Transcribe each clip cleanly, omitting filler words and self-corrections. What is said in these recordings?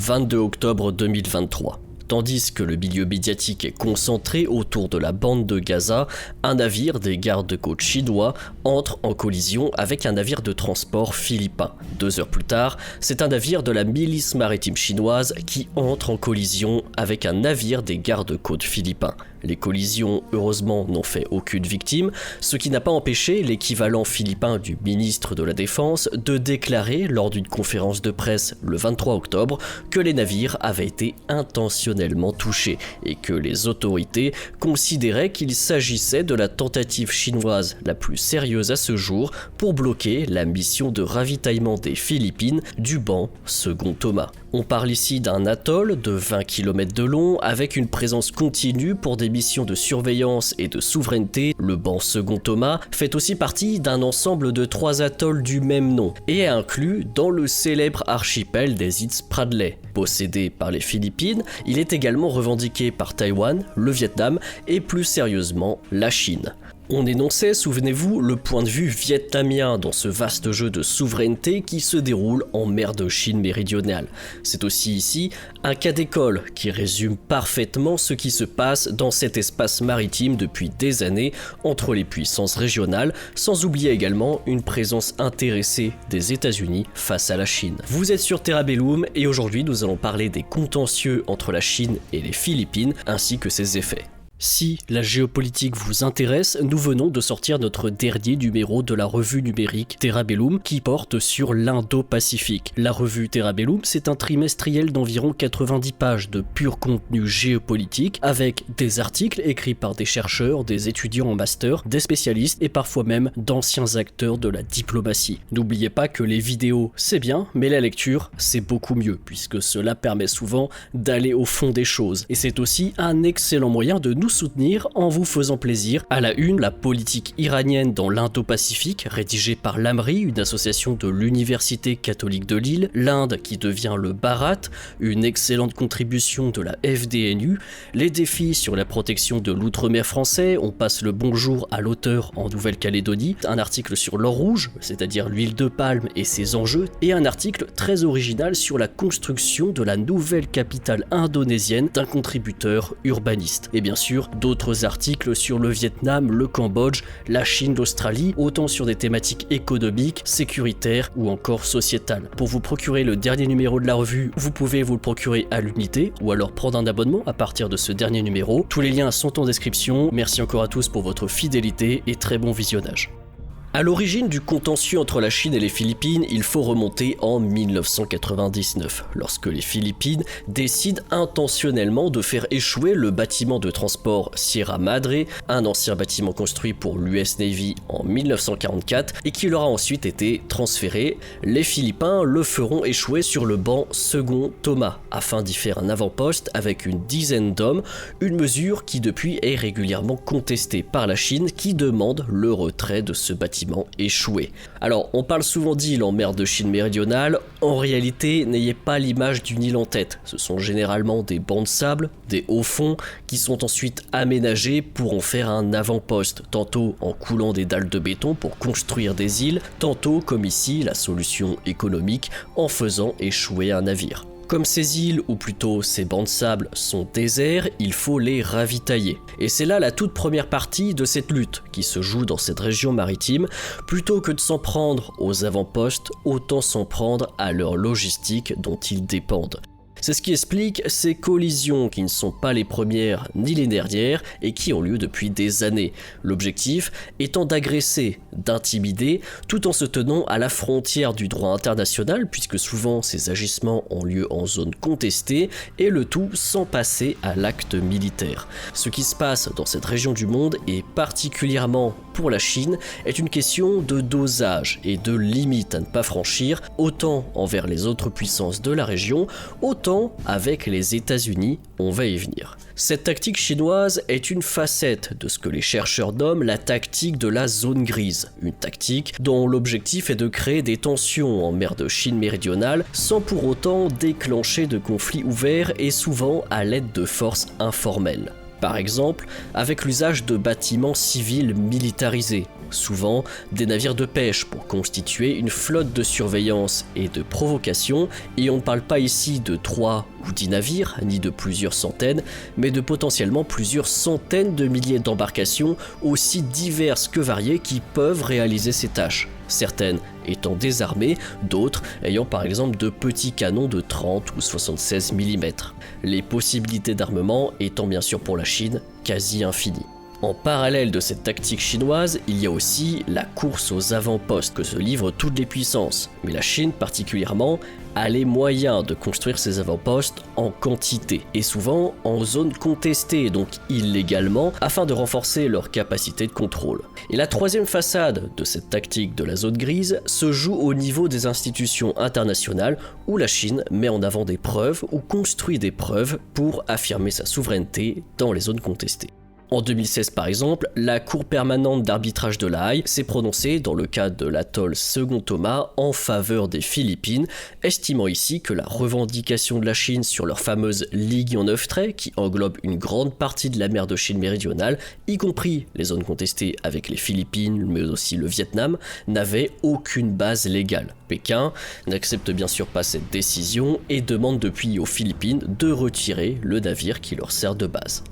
22 octobre 2023. Tandis que le milieu médiatique est concentré autour de la bande de Gaza, un navire des gardes-côtes chinois entre en collision avec un navire de transport philippin. 2 heures plus tard, c'est un navire de la milice maritime chinoise qui entre en collision avec un navire des gardes-côtes philippins. Les collisions, heureusement, n'ont fait aucune victime, ce qui n'a pas empêché l'équivalent philippin du ministre de la Défense de déclarer lors d'une conférence de presse le 23 octobre que les navires avaient été intentionnellement touchés et que les autorités considéraient qu'il s'agissait de la tentative chinoise la plus sérieuse à ce jour pour bloquer la mission de ravitaillement des Philippines du banc Second Thomas. On parle ici d'un atoll de 20 km de long avec une présence continue pour des missions de surveillance et de souveraineté. Le banc Second Thomas fait aussi partie d'un ensemble de 3 atolls du même nom et est inclus dans le célèbre archipel des îles Spratly. Possédé par les Philippines, il est également revendiqué par Taïwan, le Vietnam et plus sérieusement la Chine. On énonçait, souvenez-vous, le point de vue vietnamien dans ce vaste jeu de souveraineté qui se déroule en mer de Chine méridionale. C'est aussi ici un cas d'école qui résume parfaitement ce qui se passe dans cet espace maritime depuis des années entre les puissances régionales, sans oublier également une présence intéressée des États-Unis face à la Chine. Vous êtes sur Terra Bellum et aujourd'hui nous allons parler des contentieux entre la Chine et les Philippines ainsi que ses effets. Si la géopolitique vous intéresse, nous venons de sortir notre dernier numéro de la revue numérique Terra Bellum qui porte sur l'Indo-Pacifique. La revue Terra Bellum, c'est un trimestriel d'environ 90 pages de pur contenu géopolitique avec des articles écrits par des chercheurs, des étudiants en master, des spécialistes et parfois même d'anciens acteurs de la diplomatie. N'oubliez pas que les vidéos, c'est bien, mais la lecture, c'est beaucoup mieux puisque cela permet souvent d'aller au fond des choses. Et c'est aussi un excellent moyen de nous soutenir en vous faisant plaisir. À la une, la politique iranienne dans l'Indo-Pacifique, rédigée par l'AMRI, une association de l'Université catholique de Lille, l'Inde qui devient le Bharat, une excellente contribution de la FDNU, les défis sur la protection de l'outre-mer français, on passe le bonjour à l'auteur en Nouvelle-Calédonie, un article sur l'or rouge, c'est-à-dire l'huile de palme et ses enjeux, et un article très original sur la construction de la nouvelle capitale indonésienne d'un contributeur urbaniste. Et bien sûr, d'autres articles sur le Vietnam, le Cambodge, la Chine, l'Australie, autant sur des thématiques économiques, sécuritaires ou encore sociétales. Pour vous procurer le dernier numéro de la revue, vous pouvez vous le procurer à l'unité ou alors prendre un abonnement à partir de ce dernier numéro. Tous les liens sont en description. Merci encore à tous pour votre fidélité et très bon visionnage. À l'origine du contentieux entre la Chine et les Philippines, il faut remonter en 1999, lorsque les Philippines décident intentionnellement de faire échouer le bâtiment de transport Sierra Madre, un ancien bâtiment construit pour l'US Navy en 1944 et qui leur a ensuite été transféré. Les Philippins le feront échouer sur le banc Second Thomas, afin d'y faire un avant-poste avec une dizaine d'hommes, une mesure qui depuis est régulièrement contestée par la Chine qui demande le retrait de ce bâtiment échoué. Alors, on parle souvent d'îles en mer de Chine méridionale, en réalité, n'ayez pas l'image d'une île en tête. Ce sont généralement des bancs de sable, des hauts fonds, qui sont ensuite aménagés pour en faire un avant-poste, tantôt en coulant des dalles de béton pour construire des îles, tantôt, comme ici, la solution économique, en faisant échouer un navire. Comme ces îles, ou plutôt ces bancs de sable, sont déserts, il faut les ravitailler. Et c'est là la toute première partie de cette lutte qui se joue dans cette région maritime. Plutôt que de s'en prendre aux avant-postes, autant s'en prendre à leur logistique dont ils dépendent. C'est ce qui explique ces collisions qui ne sont pas les premières ni les dernières et qui ont lieu depuis des années. L'objectif étant d'agresser, d'intimider, tout en se tenant à la frontière du droit international, puisque souvent ces agissements ont lieu en zone contestée, et le tout sans passer à l'acte militaire. Ce qui se passe dans cette région du monde, et particulièrement pour la Chine, est une question de dosage et de limite à ne pas franchir, autant envers les autres puissances de la région, autant avec les États-Unis, on va y venir. Cette tactique chinoise est une facette de ce que les chercheurs nomment la tactique de la zone grise, une tactique dont l'objectif est de créer des tensions en mer de Chine méridionale sans pour autant déclencher de conflits ouverts et souvent à l'aide de forces informelles. Par exemple, avec l'usage de bâtiments civils militarisés, souvent des navires de pêche pour constituer une flotte de surveillance et de provocation, et on ne parle pas ici de 3 ou 10 navires, ni de plusieurs centaines, mais de potentiellement plusieurs centaines de milliers d'embarcations aussi diverses que variées qui peuvent réaliser ces tâches. Certaines étant désarmées, d'autres ayant par exemple de petits canons de 30 ou 76 mm. Les possibilités d'armement étant bien sûr pour la Chine quasi infinies. En parallèle de cette tactique chinoise, il y a aussi la course aux avant-postes que se livrent toutes les puissances. Mais la Chine particulièrement a les moyens de construire ces avant-postes en quantité et souvent en zone contestée, donc illégalement, afin de renforcer leur capacité de contrôle. Et la troisième façade de cette tactique de la zone grise se joue au niveau des institutions internationales où la Chine met en avant des preuves ou construit des preuves pour affirmer sa souveraineté dans les zones contestées. En 2016 par exemple, la Cour permanente d'arbitrage de La Haye s'est prononcée dans le cadre de l'atoll Second Thomas en faveur des Philippines, estimant ici que la revendication de la Chine sur leur fameuse Ligue en 9 traits, qui englobe une grande partie de la mer de Chine méridionale, y compris les zones contestées avec les Philippines, mais aussi le Vietnam, n'avait aucune base légale. Pékin n'accepte bien sûr pas cette décision et demande depuis aux Philippines de retirer le navire qui leur sert de base.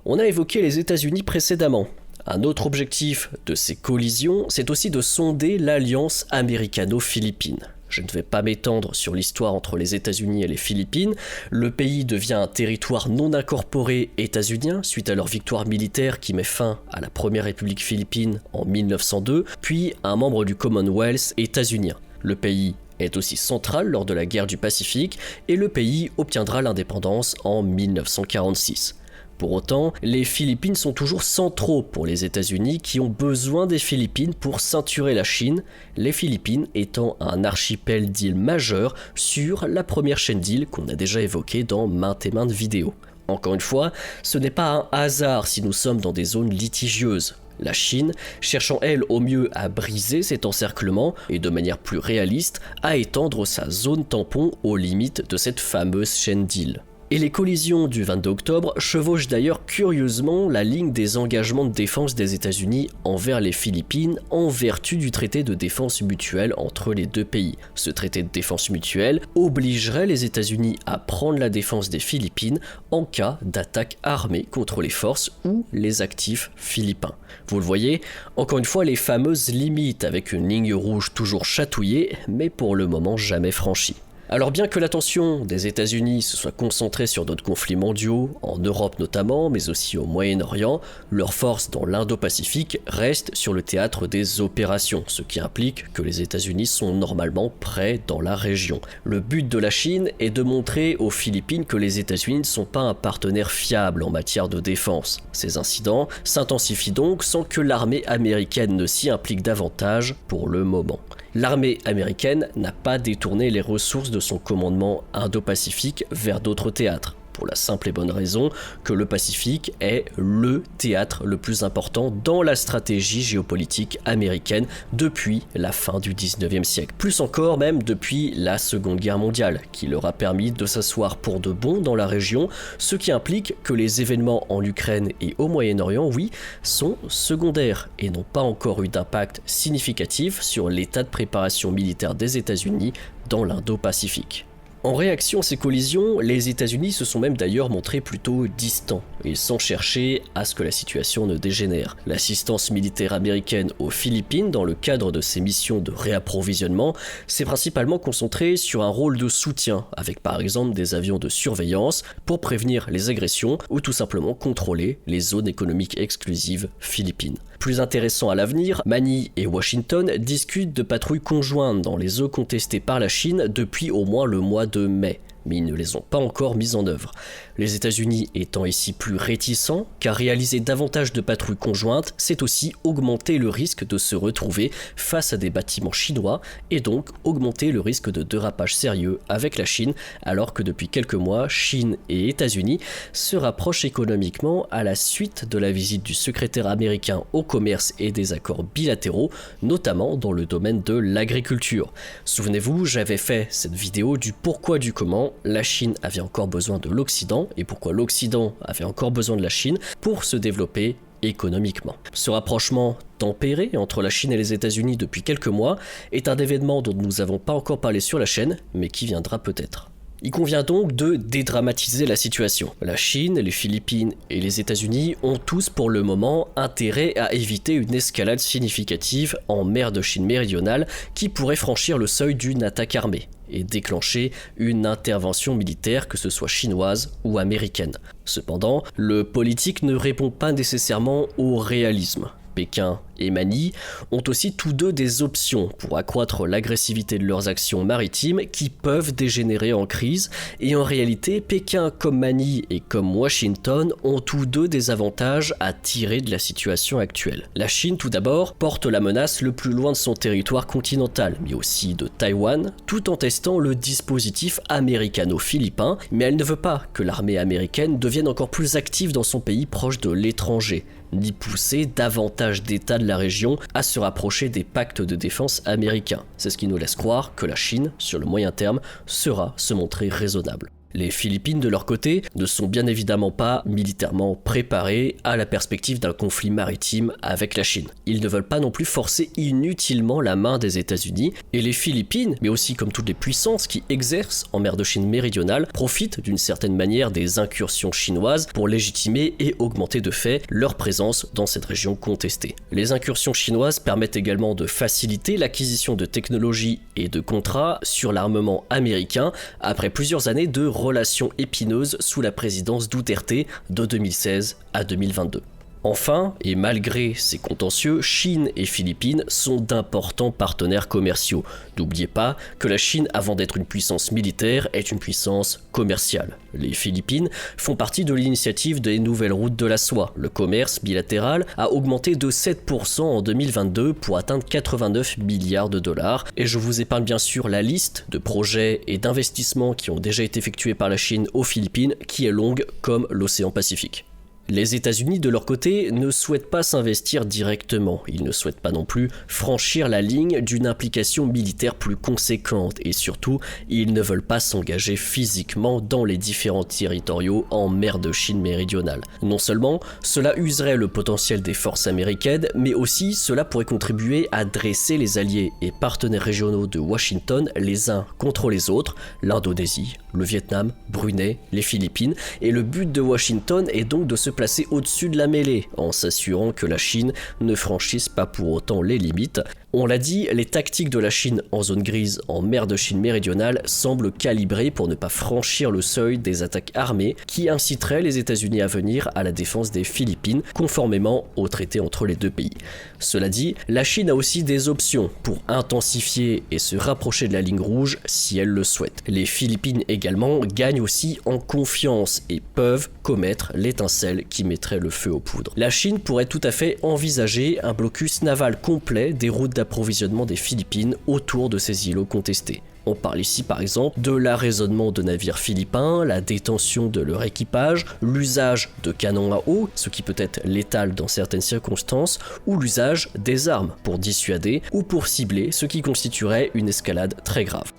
On a évoqué les États-Unis précédemment. Un autre objectif de ces collisions, c'est aussi de sonder l'alliance américano-philippine. Je ne vais pas m'étendre sur l'histoire entre les États-Unis et les Philippines. Le pays devient un territoire non incorporé états-unien suite à leur victoire militaire qui met fin à la Première République philippine en 1902, puis un membre du Commonwealth états-unien. Le pays est aussi central lors de la guerre du Pacifique et le pays obtiendra l'indépendance en 1946. Pour autant, les Philippines sont toujours centraux pour les États-Unis qui ont besoin des Philippines pour ceinturer la Chine, les Philippines étant un archipel d'îles majeures sur la première chaîne d'îles qu'on a déjà évoquée dans maintes et maintes vidéos. Encore une fois, ce n'est pas un hasard si nous sommes dans des zones litigieuses. La Chine, cherchant elle au mieux à briser cet encerclement et de manière plus réaliste, à étendre sa zone tampon aux limites de cette fameuse chaîne d'îles. Et les collisions du 22 octobre chevauchent d'ailleurs curieusement la ligne des engagements de défense des États-Unis envers les Philippines en vertu du traité de défense mutuelle entre les deux pays. Ce traité de défense mutuelle obligerait les États-Unis à prendre la défense des Philippines en cas d'attaque armée contre les forces ou les actifs philippins. Vous le voyez, encore une fois les fameuses limites avec une ligne rouge toujours chatouillée mais pour le moment jamais franchie. Alors bien que l'attention des États-Unis se soit concentrée sur d'autres conflits mondiaux, en Europe notamment, mais aussi au Moyen-Orient, leurs forces dans l'Indo-Pacifique restent sur le théâtre des opérations, ce qui implique que les États-Unis sont normalement prêts dans la région. Le but de la Chine est de montrer aux Philippines que les États-Unis ne sont pas un partenaire fiable en matière de défense. Ces incidents s'intensifient donc sans que l'armée américaine ne s'y implique davantage pour le moment. L'armée américaine n'a pas détourné les ressources de son commandement Indo-Pacifique vers d'autres théâtres, pour la simple et bonne raison que le Pacifique est le théâtre le plus important dans la stratégie géopolitique américaine depuis la fin du 19e siècle. Plus encore même depuis la Seconde Guerre mondiale, qui leur a permis de s'asseoir pour de bon dans la région, ce qui implique que les événements en Ukraine et au Moyen-Orient, oui, sont secondaires et n'ont pas encore eu d'impact significatif sur l'état de préparation militaire des États-Unis dans l'Indo-Pacifique. En réaction à ces collisions, les États-Unis se sont même d'ailleurs montrés plutôt distants, et sans chercher à ce que la situation ne dégénère. L'assistance militaire américaine aux Philippines dans le cadre de ses missions de réapprovisionnement s'est principalement concentrée sur un rôle de soutien, avec par exemple des avions de surveillance pour prévenir les agressions ou tout simplement contrôler les zones économiques exclusives philippines. Plus intéressant à l'avenir, Manille et Washington discutent de patrouilles conjointes dans les eaux contestées par la Chine depuis au moins le mois de mai, mais ils ne les ont pas encore mises en œuvre. Les États-Unis étant ici plus réticents, car réaliser davantage de patrouilles conjointes, c'est aussi augmenter le risque de se retrouver face à des bâtiments chinois et donc augmenter le risque de dérapage sérieux avec la Chine, alors que depuis quelques mois, Chine et États-Unis se rapprochent économiquement à la suite de la visite du secrétaire américain au commerce et des accords bilatéraux, notamment dans le domaine de l'agriculture. Souvenez-vous, j'avais fait cette vidéo du pourquoi du comment la Chine avait encore besoin de l'Occident et pourquoi l'Occident avait encore besoin de la Chine pour se développer économiquement. Ce rapprochement tempéré entre la Chine et les États-Unis depuis quelques mois est un événement dont nous n'avons pas encore parlé sur la chaîne, mais qui viendra peut-être. Il convient donc de dédramatiser la situation. La Chine, les Philippines et les États-Unis ont tous pour le moment intérêt à éviter une escalade significative en mer de Chine méridionale qui pourrait franchir le seuil d'une attaque armée et déclencher une intervention militaire, que ce soit chinoise ou américaine. Cependant, le politique ne répond pas nécessairement au réalisme. Pékin et Manille ont aussi tous deux des options pour accroître l'agressivité de leurs actions maritimes qui peuvent dégénérer en crise, et en réalité, Pékin comme Manille et comme Washington ont tous deux des avantages à tirer de la situation actuelle. La Chine, tout d'abord, porte la menace le plus loin de son territoire continental, mais aussi de Taïwan, tout en testant le dispositif américano-philippin, mais elle ne veut pas que l'armée américaine devienne encore plus active dans son pays proche de l'étranger, ni pousser davantage d'États de la région à se rapprocher des pactes de défense américains. C'est ce qui nous laisse croire que la Chine, sur le moyen terme, saura se montrer raisonnable. Les Philippines, de leur côté, ne sont bien évidemment pas militairement préparés à la perspective d'un conflit maritime avec la Chine. Ils ne veulent pas non plus forcer inutilement la main des États-Unis, et les Philippines, mais aussi comme toutes les puissances qui exercent en mer de Chine méridionale, profitent d'une certaine manière des incursions chinoises pour légitimer et augmenter de fait leur présence dans cette région contestée. Les incursions chinoises permettent également de faciliter l'acquisition de technologies et de contrats sur l'armement américain après plusieurs années de relations épineuses sous la présidence Duterte de 2016 à 2022. Enfin, et malgré ces contentieux, Chine et Philippines sont d'importants partenaires commerciaux. N'oubliez pas que la Chine, avant d'être une puissance militaire, est une puissance commerciale. Les Philippines font partie de l'initiative des nouvelles routes de la soie. Le commerce bilatéral a augmenté de 7% en 2022 pour atteindre 89 milliards de dollars. Et je vous épargne bien sûr la liste de projets et d'investissements qui ont déjà été effectués par la Chine aux Philippines, qui est longue comme l'océan Pacifique. Les États-Unis, de leur côté, ne souhaitent pas s'investir directement. Ils ne souhaitent pas non plus franchir la ligne d'une implication militaire plus conséquente. Et surtout, ils ne veulent pas s'engager physiquement dans les différents territoriaux en mer de Chine méridionale. Non seulement, cela userait le potentiel des forces américaines, mais aussi cela pourrait contribuer à dresser les alliés et partenaires régionaux de Washington les uns contre les autres, l'Indonésie, le Vietnam, Brunei, les Philippines, et le but de Washington est donc de se placer au-dessus de la mêlée, en s'assurant que la Chine ne franchisse pas pour autant les limites. On l'a dit, les tactiques de la Chine en zone grise en mer de Chine méridionale semblent calibrées pour ne pas franchir le seuil des attaques armées qui inciteraient les États-Unis à venir à la défense des Philippines, conformément au traité entre les deux pays. Cela dit, la Chine a aussi des options pour intensifier et se rapprocher de la ligne rouge si elle le souhaite. Les Philippines également gagnent aussi en confiance et peuvent commettre l'étincelle qui mettrait le feu aux poudres. La Chine pourrait tout à fait envisager un blocus naval complet des routes d'approvisionnement des Philippines autour de ces îlots contestés. On parle ici par exemple de l'arraisonnement de navires philippins, la détention de leur équipage, l'usage de canons à eau, ce qui peut être létal dans certaines circonstances, ou l'usage des armes pour dissuader ou pour cibler, ce qui constituerait une escalade très grave.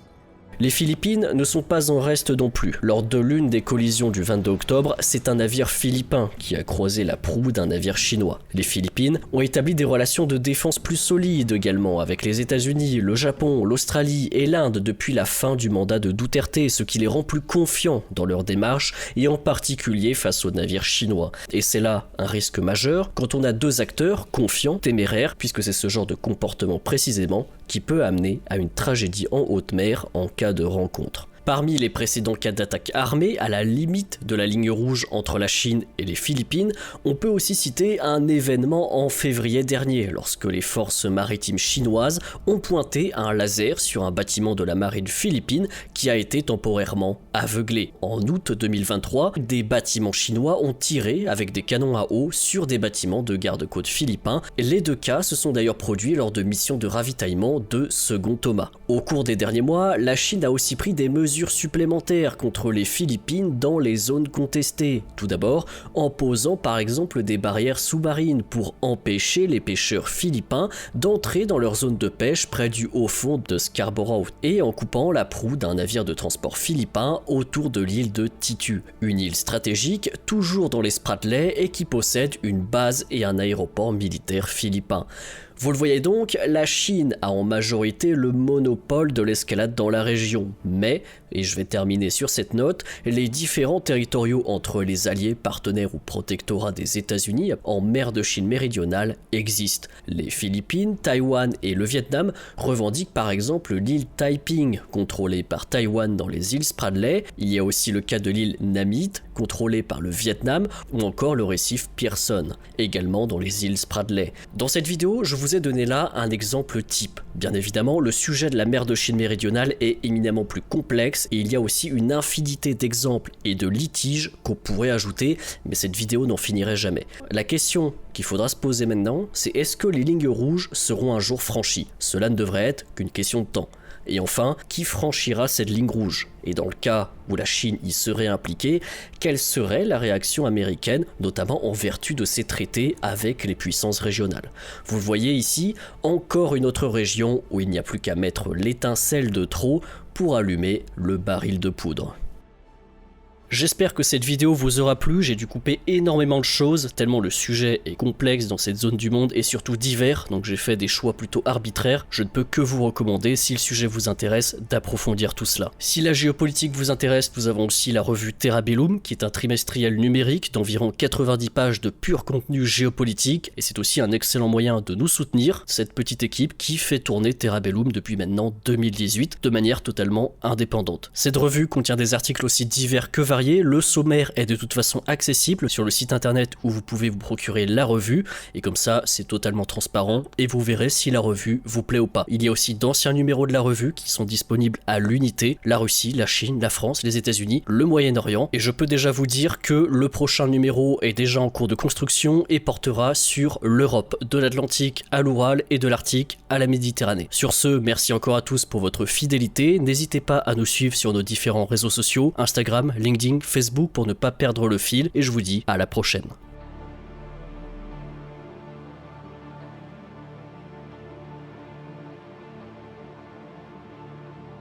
Les Philippines ne sont pas en reste non plus. Lors de l'une des collisions du 22 octobre, c'est un navire philippin qui a croisé la proue d'un navire chinois. Les Philippines ont établi des relations de défense plus solides également avec les États-Unis, le Japon, l'Australie et l'Inde depuis la fin du mandat de Duterte, ce qui les rend plus confiants dans leur démarche et en particulier face aux navires chinois. Et c'est là un risque majeur quand on a deux acteurs confiants, téméraires, puisque c'est ce genre de comportement précisément qui peut amener à une tragédie en haute mer en cas de rencontre. Parmi les précédents cas d'attaque armée, à la limite de la ligne rouge entre la Chine et les Philippines, on peut aussi citer un événement en février dernier, lorsque les forces maritimes chinoises ont pointé un laser sur un bâtiment de la marine philippine qui a été temporairement aveuglé. En août 2023, des bâtiments chinois ont tiré avec des canons à eau sur des bâtiments de garde-côte philippins. Les deux cas se sont d'ailleurs produits lors de missions de ravitaillement de second Thomas. Au cours des derniers mois, la Chine a aussi pris des mesures mesures supplémentaires contre les Philippines dans les zones contestées. Tout d'abord, en posant par exemple des barrières sous-marines pour empêcher les pêcheurs philippins d'entrer dans leur zone de pêche près du haut fond de Scarborough et en coupant la proue d'un navire de transport philippin autour de l'île de Titu, une île stratégique toujours dans les Spratleys et qui possède une base et un aéroport militaire philippin. Vous le voyez donc, la Chine a en majorité le monopole de l'escalade dans la région, mais, et je vais terminer sur cette note, les différends territoriaux entre les alliés, partenaires ou protectorats des États-Unis en mer de Chine méridionale existent. Les Philippines, Taïwan et le Vietnam revendiquent par exemple l'île Taiping, contrôlée par Taïwan dans les îles Spratly. Il y a aussi le cas de l'île Namit, contrôlée par le Vietnam, ou encore le récif Pearson, également dans les îles Spratly. Dans cette vidéo, je vous ai donné là un exemple type. Bien évidemment, le sujet de la mer de Chine méridionale est éminemment plus complexe et il y a aussi une infinité d'exemples et de litiges qu'on pourrait ajouter, mais cette vidéo n'en finirait jamais. La question qu'il faudra se poser maintenant, c'est est-ce que les lignes rouges seront un jour franchies? Cela ne devrait être qu'une question de temps. Et enfin, qui franchira cette ligne rouge? Et dans le cas où la Chine y serait impliquée, quelle serait la réaction américaine, notamment en vertu de ces traités avec les puissances régionales? Vous le voyez ici, encore une autre région où il n'y a plus qu'à mettre l'étincelle de trop pour allumer le baril de poudre. J'espère que cette vidéo vous aura plu, j'ai dû couper énormément de choses, tellement le sujet est complexe dans cette zone du monde et surtout divers, donc j'ai fait des choix plutôt arbitraires. Je ne peux que vous recommander, si le sujet vous intéresse, d'approfondir tout cela. Si la géopolitique vous intéresse, nous avons aussi la revue Terra Bellum, qui est un trimestriel numérique d'environ 90 pages de pur contenu géopolitique, et c'est aussi un excellent moyen de nous soutenir, cette petite équipe qui fait tourner Terra Bellum depuis maintenant 2018, de manière totalement indépendante. Cette revue contient des articles aussi divers que variés. Le sommaire est de toute façon accessible sur le site internet où vous pouvez vous procurer la revue et comme ça c'est totalement transparent et vous verrez si la revue vous plaît ou pas. Il y a aussi d'anciens numéros de la revue qui sont disponibles à l'unité, la Russie, la Chine, la France, les États-Unis, le Moyen-Orient et je peux déjà vous dire que le prochain numéro est déjà en cours de construction et portera sur l'Europe, de l'Atlantique à l'Oural et de l'Arctique à la Méditerranée. Sur ce, merci encore à tous pour votre fidélité, n'hésitez pas à nous suivre sur nos différents réseaux sociaux, Instagram, LinkedIn, Facebook pour ne pas perdre le fil et je vous dis à la prochaine.